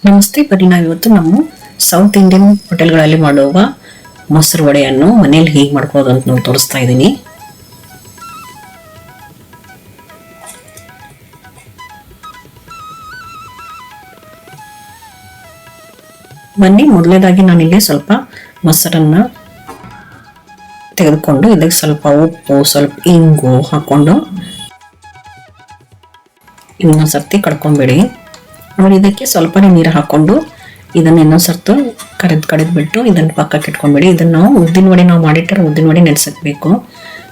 ನಮಸ್ತೆ, ಬನ್ನಿ ನಾವಿವತ್ತು ನಮ್ಮ ಸೌತ್ ಇಂಡಿಯನ್ ಹೋಟೆಲ್ಗಳಲ್ಲಿ ಮಾಡುವ ಮೊಸರು ವಡೆಯನ್ನು ಮನೆಯಲ್ಲಿ ಹೇಗೆ ಮಾಡ್ಕೊಳ್ಳೋದು ಅಂತ ನಾನು ತೋರಿಸ್ತಾ ಇದ್ದೀನಿ. ಬನ್ನಿ, ಮೊದಲನೇದಾಗಿ ನಾನಿಲ್ಲಿ ಸ್ವಲ್ಪ ಮೊಸರನ್ನ ತೆಗೆದುಕೊಂಡು ಇದಕ್ಕೆ ಸ್ವಲ್ಪ ಉಪ್ಪು, ಸ್ವಲ್ಪ ಇಂಗು ಹಾಕೊಂಡು ಇನ್ನೊಂದು ಸರ್ತಿ ಕಡ್ಕೊಂಡ್ಬಿಡಿ. ನೋಡಿ, ಇದಕ್ಕೆ ಸ್ವಲ್ಪನೇ ನೀರು ಹಾಕೊಂಡು ಇದನ್ನ ಇನ್ನೊಂದು ಸರ್ತು ಕಡಿದ್ಬಿಟ್ಟು ಇದನ್ನ ಪಕ್ಕಕ್ಕೆ ಇಟ್ಕೊಂಡ್ಬಿಡಿ. ಇದನ್ನ ನಾವು ಉದ್ದಿನ ವಡೆ ಮಾಡಿಟ್ಟರೆ ಉದ್ದಿನ ವಡೆ ನೆನೆಸಬೇಕು.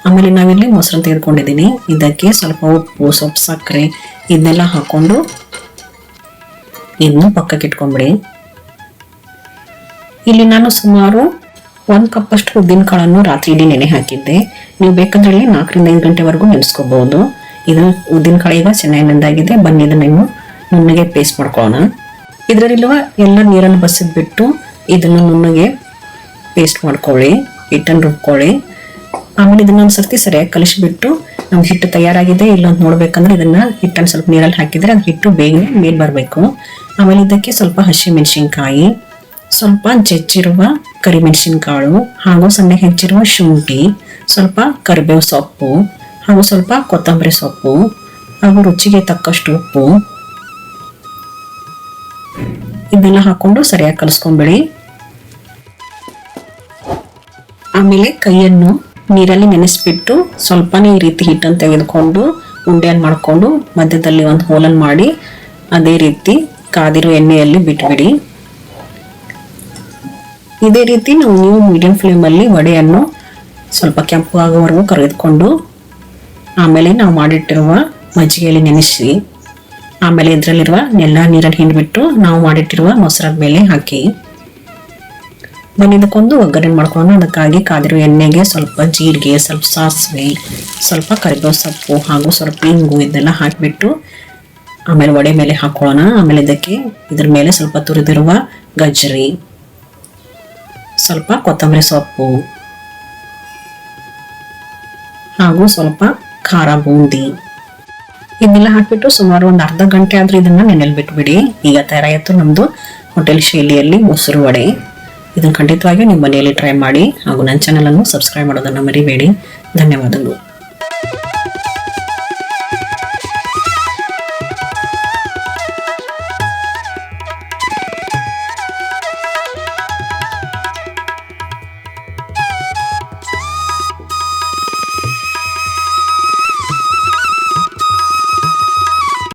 ಆಮೇಲೆ ನಾವಿಲ್ಲಿ ಮೊಸರನ್ನ ತೆಗೆದುಕೊಂಡಿದ್ದೀನಿ. ಇದಕ್ಕೆ ಸ್ವಲ್ಪ ಉಪ್ಪು, ಸ್ವಲ್ಪ ಸಕ್ಕರೆ ಇದನ್ನೆಲ್ಲ ಹಾಕೊಂಡು ಇದನ್ನು ಪಕ್ಕಕ್ಕೆ ಇಟ್ಕೊಂಡ್ಬಿಡಿ. ಇಲ್ಲಿ ನಾನು ಸುಮಾರು 1 ಕಪ್ ಅಷ್ಟು ಉದ್ದಿನ ಕಾಳನ್ನು ರಾತ್ರಿ ಇಡೀ ನೆನೆ ಹಾಕಿದ್ದೆ. ನೀವು ಬೇಕಂದ್ರೆ ಇಲ್ಲಿ 4 ರಿಂದ 5 ಗಂಟೆವರೆಗೂ ನೆನೆಸ್ಕೋಬಹುದು. ಇದು ಉದ್ದಿನ ಕಾಳು ಈಗ ಚೆನ್ನಾಗಿ ನೆಂದಾಗಿದೆ. ಬನ್ನಿ, ಇದನ್ನ ನುಣ್ಣಗೆ ಪೇಸ್ಟ್ ಮಾಡ್ಕೊಳ್ಳೋಣ. ಇದರಲ್ಲಿರುವ ಎಲ್ಲ ನೀರನ್ನು ಬಸಿದ್ಬಿಟ್ಟು ಇದನ್ನು ನುಣ್ಣಗೆ ಪೇಸ್ಟ್ ಮಾಡ್ಕೊಳ್ಳಿ, ಹಿಟ್ಟನ್ನು ರುಬ್ಕೊಳ್ಳಿ. ಆಮೇಲೆ ಇದನ್ನ ಒಂದ್ಸರ್ತಿ ಸರಿಯಾಗಿ ಕಲಿಸ್ಬಿಟ್ಟು ನಮ್ಗೆ ಹಿಟ್ಟು ತಯಾರಾಗಿದೆ ಇಲ್ಲ ಅಂತ ನೋಡ್ಬೇಕಂದ್ರೆ ಇದನ್ನ ಹಿಟ್ಟನ್ನು ಸ್ವಲ್ಪ ನೀರಲ್ಲಿ ಹಾಕಿದ್ರೆ ಅದು ಹಿಟ್ಟು ಬೇಗ ಮೇಲ್ ಬರಬೇಕು. ಆಮೇಲೆ ಇದಕ್ಕೆ ಸ್ವಲ್ಪ ಹಸಿ ಮೆಣಸಿನ್ಕಾಯಿ, ಸ್ವಲ್ಪ ಜಜ್ಜಿರುವ ಕರಿಮೆಣಸಿನಕಾಳು ಹಾಗೂ ಸಣ್ಣ ಹೆಚ್ಚಿರುವ ಶುಂಠಿ, ಸ್ವಲ್ಪ ಕರಿಬೇವು ಸೊಪ್ಪು ಹಾಗೂ ಸ್ವಲ್ಪ ಕೊತ್ತಂಬರಿ ಸೊಪ್ಪು ಹಾಗೂ ರುಚಿಗೆ ತಕ್ಕಷ್ಟು ಉಪ್ಪು ಇದನ್ನೆಲ್ಲ ಹಾಕೊಂಡು ಸರಿಯಾಗಿ ಕಲಿಸ್ಕೊಂಡ್ಬಿಡಿ. ಆಮೇಲೆ ಕೈಯನ್ನು ನೀರಲ್ಲಿ ನೆನೆಸ್ಬಿಟ್ಟು ಸ್ವಲ್ಪನೇ ಈ ರೀತಿ ಹಿಟ್ಟನ್ನು ತೆಗೆದುಕೊಂಡು ಉಂಡೆಯನ್ನು ಮಾಡಿಕೊಂಡು ಮಧ್ಯದಲ್ಲಿ ಒಂದು ಹೋಲನ್ನು ಮಾಡಿ ಅದೇ ರೀತಿ ಕಾದಿರೋ ಎಣ್ಣೆಯಲ್ಲಿ ಬಿಟ್ಬಿಡಿ. ಇದೇ ರೀತಿ ನೀವು ಮೀಡಿಯಂ ಫ್ಲೇಮಲ್ಲಿ ವಡೆಯನ್ನು ಸ್ವಲ್ಪ ಕೆಂಪು ಆಗೋವರೆಗೂ ಕರೆದುಕೊಂಡು ಆಮೇಲೆ ನಾವು ಮಾಡಿಟ್ಟಿರುವ ಮಜ್ಜಿಗೆಯಲ್ಲಿ ನೆನೆಸಿ ಆಮೇಲೆ ಇದರಲ್ಲಿರುವ ಎಲ್ಲ ನೀರನ್ನು ಹಿಂಡ್ಬಿಟ್ಟು ನಾವು ಮಾಡಿಟ್ಟಿರುವ ಮೊಸರದ ಮೇಲೆ ಹಾಕಿ ಇದಕ್ಕೊಂದು ಒಗ್ಗರಣೆ ಮಾಡ್ಕೊಂಡು ಅದಕ್ಕಾಗಿ ಕಾದಿರೋ ಎಣ್ಣೆಗೆ ಸ್ವಲ್ಪ ಜೀರಿಗೆ, ಸ್ವಲ್ಪ ಸಾಸಿವೆ, ಸ್ವಲ್ಪ ಕರಿಬೇವು ಸೊಪ್ಪು ಹಾಗೂ ಸ್ವಲ್ಪ ಇಂಗು ಇದೆಲ್ಲ ಹಾಕಿಬಿಟ್ಟು ಆಮೇಲೆ ವಡೆ ಮೇಲೆ ಹಾಕೊಳ್ಳೋಣ. ಆಮೇಲೆ ಇದ್ರ ಮೇಲೆ ಸ್ವಲ್ಪ ತುರಿದಿರುವ ಗಜ್ಜರಿ, ಸ್ವಲ್ಪ ಕೊತ್ತಂಬರಿ ಸೊಪ್ಪು ಹಾಗೂ ಸ್ವಲ್ಪ ಖಾರ ಬೂಂದಿ ಇದನ್ನೆಲ್ಲ ಹಾಕ್ಬಿಟ್ಟು ಸುಮಾರು ಒಂದು ಅರ್ಧ ಗಂಟೆ ಆದ್ರೂ ಇದನ್ನ ನೆನೆಲ್ ಬಿಟ್ಬಿಡಿ. ಈಗ ತಯಾರಾಯಿತು ನಮ್ದು ಹೋಟೆಲ್ ಶೈಲಿಯಲ್ಲಿ ಮೊಸರು ವಡೆ. ಇದನ್ನು ಖಂಡಿತವಾಗಿ ನಿಮ್ಮ ಮನೆಯಲ್ಲಿ ಟ್ರೈ ಮಾಡಿ ಹಾಗೂ ನನ್ನ ಚಾನಲ್ ಅನ್ನು ಸಬ್ಸ್ಕ್ರೈಬ್ ಮಾಡೋದನ್ನ ಮರಿಬೇಡಿ. ಧನ್ಯವಾದಗಳು.